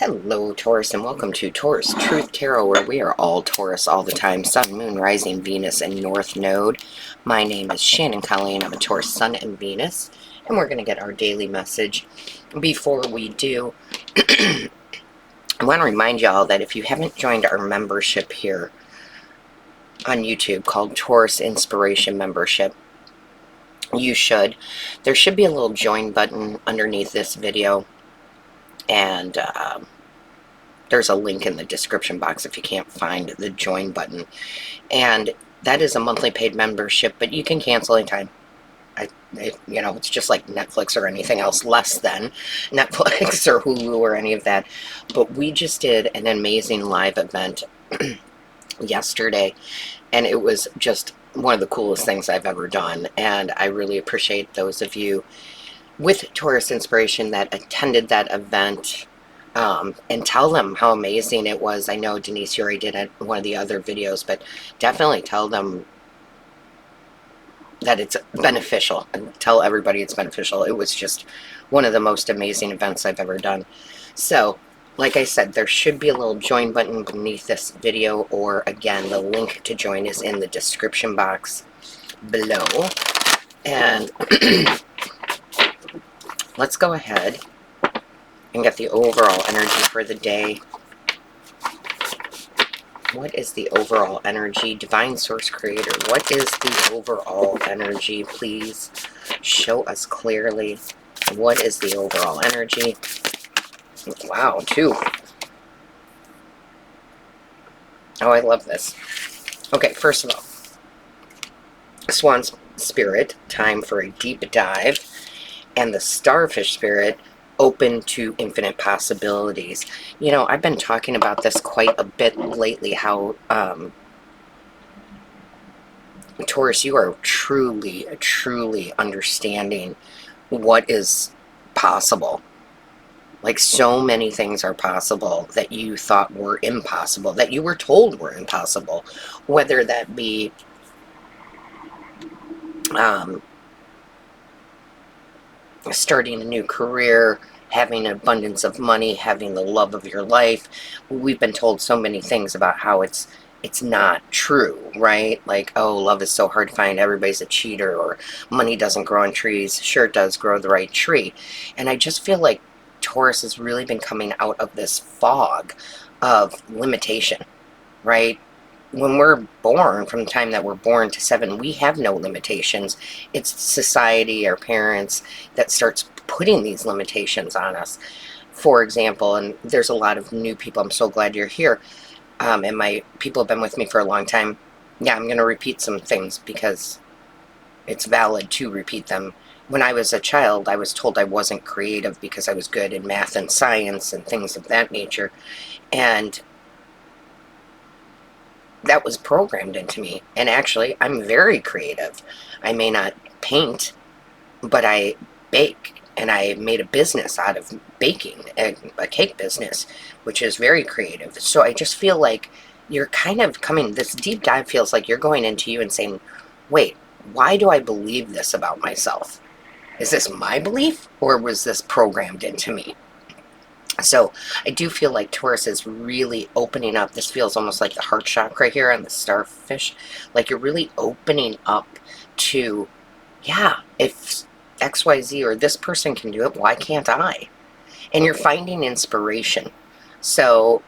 Hello, Taurus, and welcome to Taurus Truth Tarot, where we are all Taurus all the time. Sun, Moon, Rising, Venus, and North Node. My name is Shannon Colleen. I'm a Taurus Sun and Venus, and we're going to get our daily message. Before we do, I want to remind y'all that if you haven't joined our membership here on YouTube called Taurus Inspiration Membership, you should. There should be a little join button underneath this video, and there's a link in the description box if you can't find the join button. And that is a monthly paid membership, but you can cancel anytime. It's just like Netflix or anything else less than Netflix or Hulu or any of that. But we just did an amazing live event yesterday, and it was just one of the coolest things I've ever done. And I really appreciate those of you with Taurus Inspiration that attended that event. And tell them how amazing it was. I know Denise, you already did it in one of the other videos, but definitely tell them that it's beneficial, and tell everybody it's beneficial. It was just one of the most amazing events I've ever done. So, like I said, there should be a little join button beneath this video, or again, the link to join is in the description box below. And let's go ahead and get the overall energy for the day. What is the overall energy? Divine Source Creator, what is the overall energy? Please show us clearly. What is the overall energy? Wow, 2. Oh, I love this. Okay, first of all, Swan Spirit, time for a deep dive. And the Starfish Spirit, open to infinite possibilities. You know, I've been talking about this quite a bit lately, how Taurus, you are truly understanding what is possible. Like, so many things are possible that you thought were impossible, that you were told were impossible, whether that be starting a new career, having an abundance of money, having the love of your life. We've been told so many things about how it's not true, right? Like, oh, love is so hard to find, everybody's a cheater, or money doesn't grow on trees. Sure, it does grow the right tree. And I just feel like Taurus has really been coming out of this fog of limitation, right? When we're born, from the time that we're born to 7, we have no limitations. It's society, our parents, that starts putting these limitations on us. For example, and there's a lot of new people, I'm so glad you're here, and my people have been with me for a long time. Yeah, I'm going to repeat some things because it's valid to repeat them. When I was a child, I was told I wasn't creative because I was good in math and science and things of that nature. And that was programmed into me. And actually, I'm very creative. I may not paint, but I bake. And I made a business out of baking, a cake business, which is very creative. So I just feel like you're kind of coming, this deep dive feels like you're going into you and saying, wait, why do I believe this about myself? Is this my belief, or was this programmed into me? So I do feel like Taurus is really opening up. This feels almost like the heart chakra here on the starfish. Like you're really opening up to, yeah, if XYZ or this person can do it, why can't I? And you're finding inspiration. So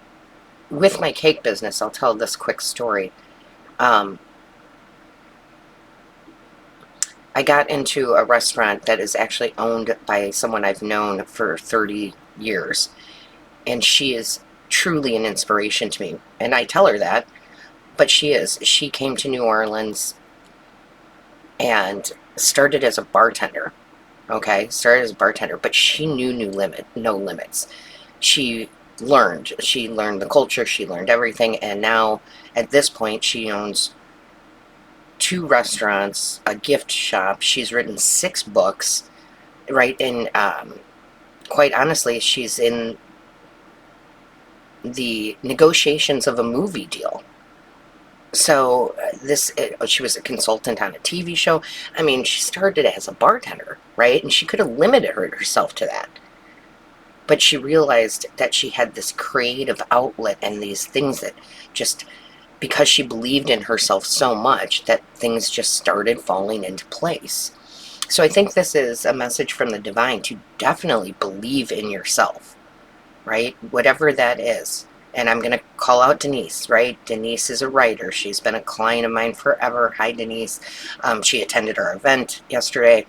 with my cake business, I'll tell this quick story. I got into a restaurant that is actually owned by someone I've known for 30 years. And she is truly an inspiration to me. And I tell her that, but she is. She came to New Orleans and started as a bartender. Okay, started as a bartender, but she knew no limits. She learned the culture, she learned everything, and now at this point she owns 2 restaurants, a gift shop. She's written 6 books, right? And quite honestly, she's in the negotiations of a movie deal. So she was a consultant on a TV show. I mean, she started as a bartender, right? And she could have limited herself to that. But she realized that she had this creative outlet and these things that just, because she believed in herself so much, that things just started falling into place. So I think this is a message from the divine to definitely believe in yourself, right? Whatever that is. And I'm going to call out Denise, right? Denise is a writer. She's been a client of mine forever. Hi, Denise. She attended our event yesterday.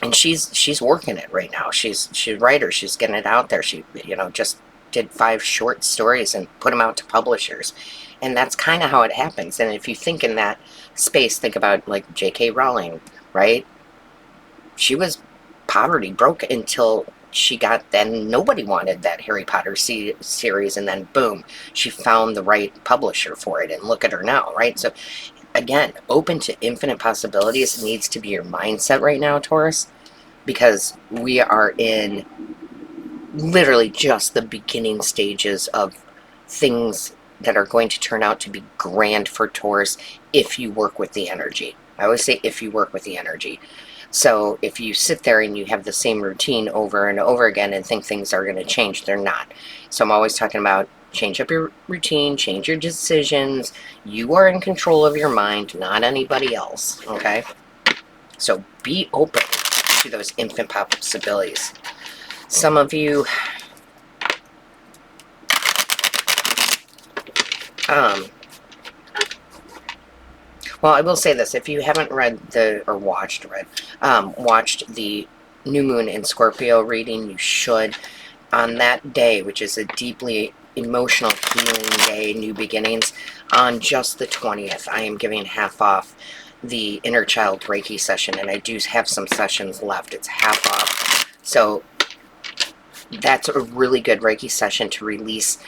And she's working it right now. She's a writer. She's getting it out there. She, just did 5 short stories and put them out to publishers. And that's kind of how it happens. And if you think in that space, think about like J.K. Rowling, right? She was poverty broke until she got, then nobody wanted that Harry Potter series, and then boom, she found the right publisher for it, and look at her now, right? So again, open to infinite possibilities needs to be your mindset right now, Taurus, because we are in literally just the beginning stages of things that are going to turn out to be grand for Taurus if you work with the energy. I always say if you work with the energy. So if you sit there and you have the same routine over and over again and think things are going to change, they're not. So I'm always talking about change up your routine, change your decisions. You are in control of your mind, not anybody else, okay? So be open to those infinite possibilities. Some of you, well, I will say this: if you haven't watched the new moon in Scorpio reading, you should. On that day, which is a deeply emotional healing day, new beginnings, on just the 20th, I am giving half off the inner child Reiki session, and I do have some sessions left. It's half off. So that's a really good Reiki session to release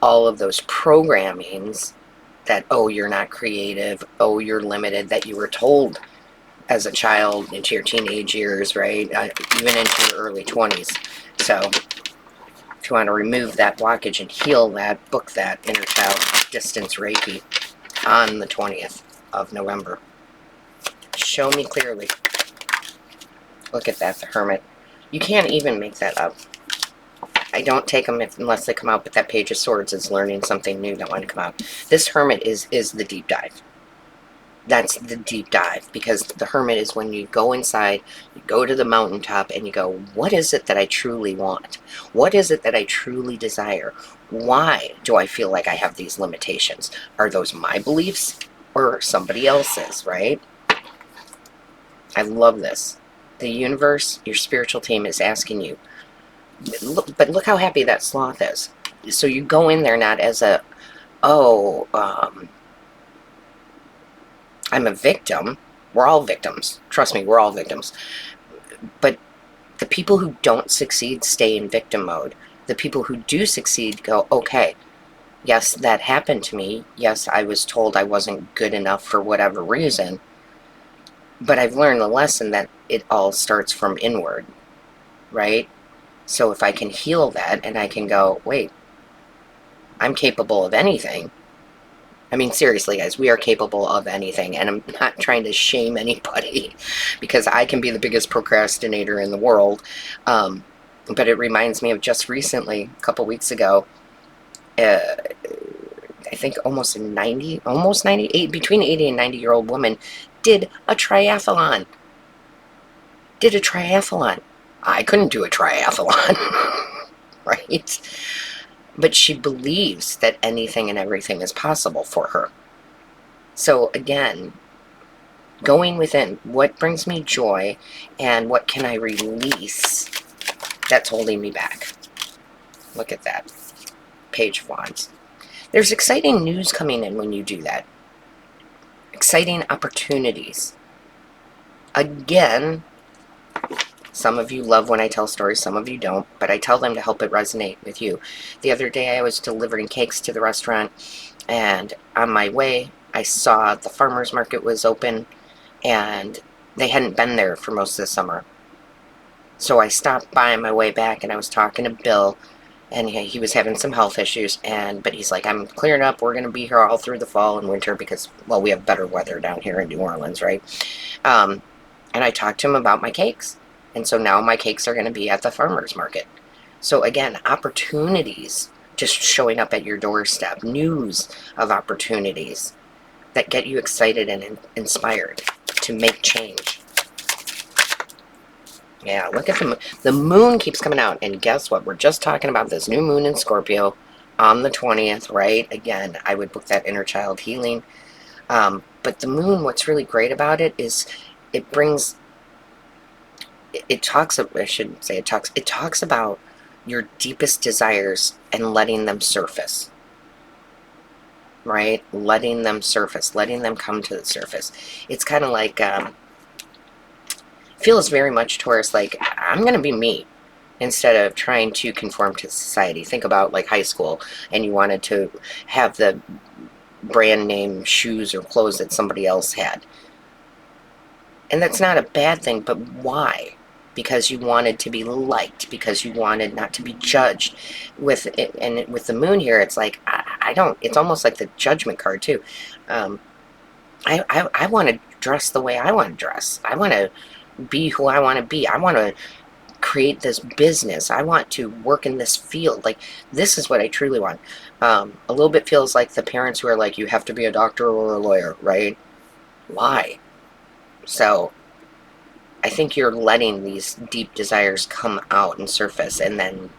all of those programmings that, oh, you're not creative, oh, you're limited, that you were told as a child into your teenage years, right? Even into your early 20s. So if you want to remove that blockage and heal that, book that inner child distance Reiki on the 20th of November. Show me clearly. Look at that, the Hermit. You can't even make that up. I don't take them unless they come out, but that Page of Swords is learning something new that want to come out. This Hermit is the deep dive. That's the deep dive, because the Hermit is when you go inside, you go to the mountaintop, and you go, what is it that I truly want? What is it that I truly desire? Why do I feel like I have these limitations? Are those my beliefs or somebody else's, right? I love this. The universe, your spiritual team is asking you, but look how happy that sloth is. So you go in there not as a, I'm a victim. We're all victims. Trust me, we're all victims. But the people who don't succeed stay in victim mode. The people who do succeed go, okay, yes, that happened to me. Yes, I was told I wasn't good enough for whatever reason. But I've learned the lesson that it all starts from inward, right? So if I can heal that and I can go, wait, I'm capable of anything. I mean, seriously, guys, we are capable of anything. And I'm not trying to shame anybody, because I can be the biggest procrastinator in the world. But it reminds me of just recently, a couple weeks ago, I think almost 98, between 80 and 90-year-old woman did a triathlon. I couldn't do a triathlon, right? But she believes that anything and everything is possible for her. So again, going within, what brings me joy and what can I release that's holding me back? Look at that. Page of Wands. There's exciting news coming in when you do that. Exciting opportunities. Again, some of you love when I tell stories, some of you don't, but I tell them to help it resonate with you. The other day I was delivering cakes to the restaurant, and on my way I saw the farmer's market was open, and they hadn't been there for most of the summer. So I stopped by on my way back, and I was talking to Bill, and he was having some health issues, but he's like, I'm clearing up, we're going to be here all through the fall and winter because, well, we have better weather down here in New Orleans, right? And I talked to him about my cakes. And so now my cakes are going to be at the farmer's market. So again, opportunities just showing up at your doorstep, news of opportunities that get you excited and inspired to make change. Yeah, look at the moon. The moon keeps coming out, and guess what? We're just talking about this new moon in Scorpio on the 20th, right? Again, I would book that inner child healing. But the moon, what's really great about it is it brings, it talks, I shouldn't say it talks about your deepest desires and letting them surface, right? Letting them surface, letting them come to the surface. It's kind of like, feels very much, Taurus, like I'm going to be me instead of trying to conform to society. Think about like high school and you wanted to have the brand name shoes or clothes that somebody else had. And that's not a bad thing, but why? Because you wanted to be liked, because you wanted not to be judged. With it, and with the moon here, it's like, I don't, it's almost like the judgment card too. I want to dress the way I want to dress. I want to be who I want to be. I want to create this business. I want to work in this field. Like, this is what I truly want. A little bit feels like the parents who are like, you have to be a doctor or a lawyer, right? Why? So I think you're letting these deep desires come out and surface and then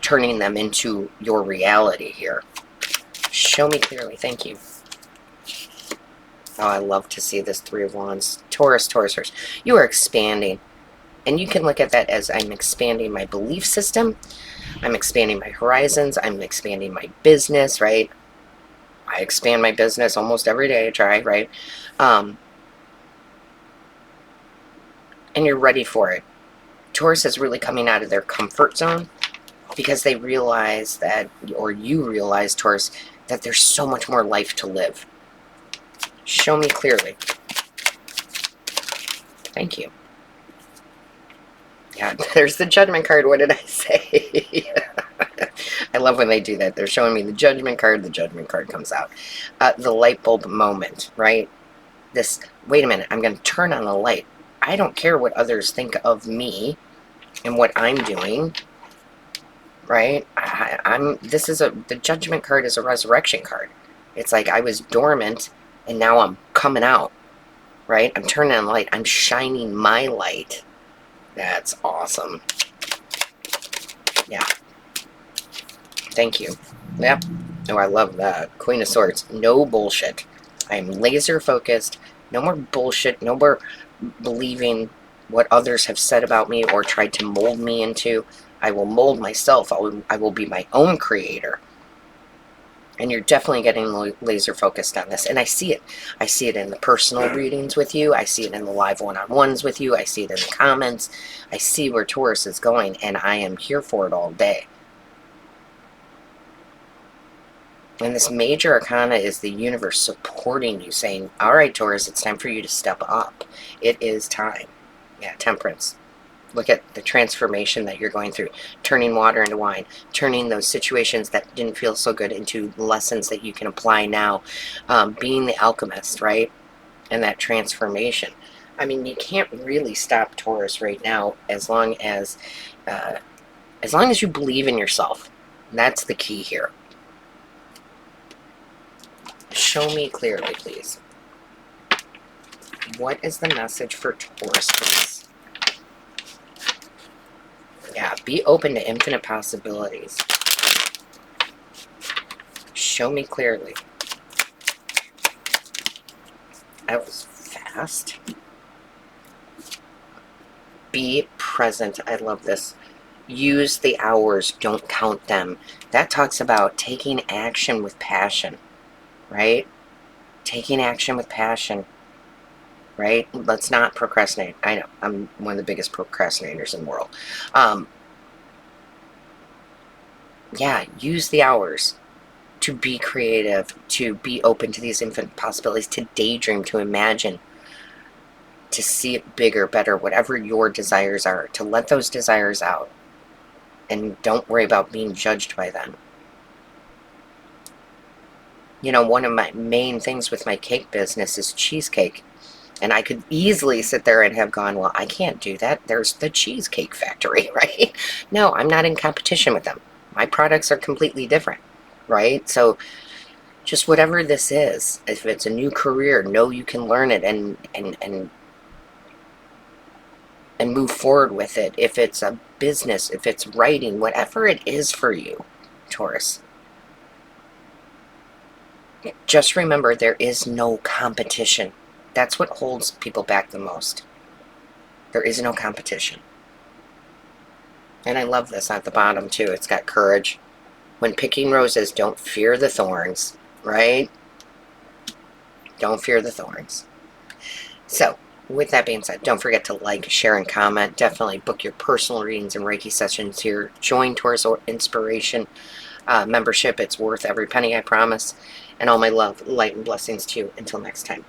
turning them into your reality here. Show me clearly. Thank you. Oh, I love to see this Three of Wands. Taurus, Taurus, Taurus. You are expanding. And you can look at that as I'm expanding my belief system. I'm expanding my horizons. I'm expanding my business, right? I expand my business almost every day. I try, right? And you're ready for it. Taurus is really coming out of their comfort zone because they realize that, or you realize, Taurus, that there's so much more life to live. Show me clearly. Thank you. Yeah, there's the Judgment card. What did I say? I love when they do that. They're showing me the Judgment card comes out. The light bulb moment, right? This, wait a minute, I'm going to turn on the light. I don't care what others think of me and what I'm doing, right? The Judgment card is a resurrection card. It's like I was dormant and now I'm coming out, right? I'm turning on the light. I'm shining my light. That's awesome. Yeah. Thank you. Yep. Oh, I love that. Queen of Swords. No bullshit. I am laser focused. No more bullshit. No more believing what others have said about me or tried to mold me into. I will mold myself. I will be my own creator. And you're definitely getting laser focused on this. And I see it. I see it in the personal readings with you. I see it in the live one-on-ones with you. I see it in the comments. I see where Taurus is going, and I am here for it all day. And this major arcana is the universe supporting you, saying, all right, Taurus, it's time for you to step up. It is time. Yeah, Temperance. Look at the transformation that you're going through. Turning water into wine. Turning those situations that didn't feel so good into lessons that you can apply now. Being the alchemist, right? And that transformation. I mean, you can't really stop Taurus right now as long as you believe in yourself. That's the key here. Show me clearly, please. What is the message for Taurus, please? Yeah, be open to infinite possibilities. Show me clearly. That was fast. Be present. I love this. Use the hours, don't count them. That talks about taking action with passion, right? Taking action with passion, right? Let's not procrastinate. I know, I'm one of the biggest procrastinators in the world. Yeah, use the hours to be creative, to be open to these infinite possibilities, to daydream, to imagine, to see it bigger, better, whatever your desires are, to let those desires out. And don't worry about being judged by them. You know, one of my main things with my cake business is cheesecake. And I could easily sit there and have gone, well, I can't do that. There's the Cheesecake Factory, right? No, I'm not in competition with them. My products are completely different, right? So just whatever this is, if it's a new career, know you can learn it and move forward with it. If it's a business, if it's writing, whatever it is for you, Taurus, just remember there is no competition. That's what holds people back the most. There is no competition. And I love this at the bottom too. It's got courage. When picking roses, don't fear the thorns, right? Don't fear the thorns. So, with that being said, don't forget to like, share, and comment. Definitely book your personal readings and Reiki sessions here. Join Taurus Inspiration membership. It's worth every penny, I promise. And all my love, light, and blessings to you. Until next time.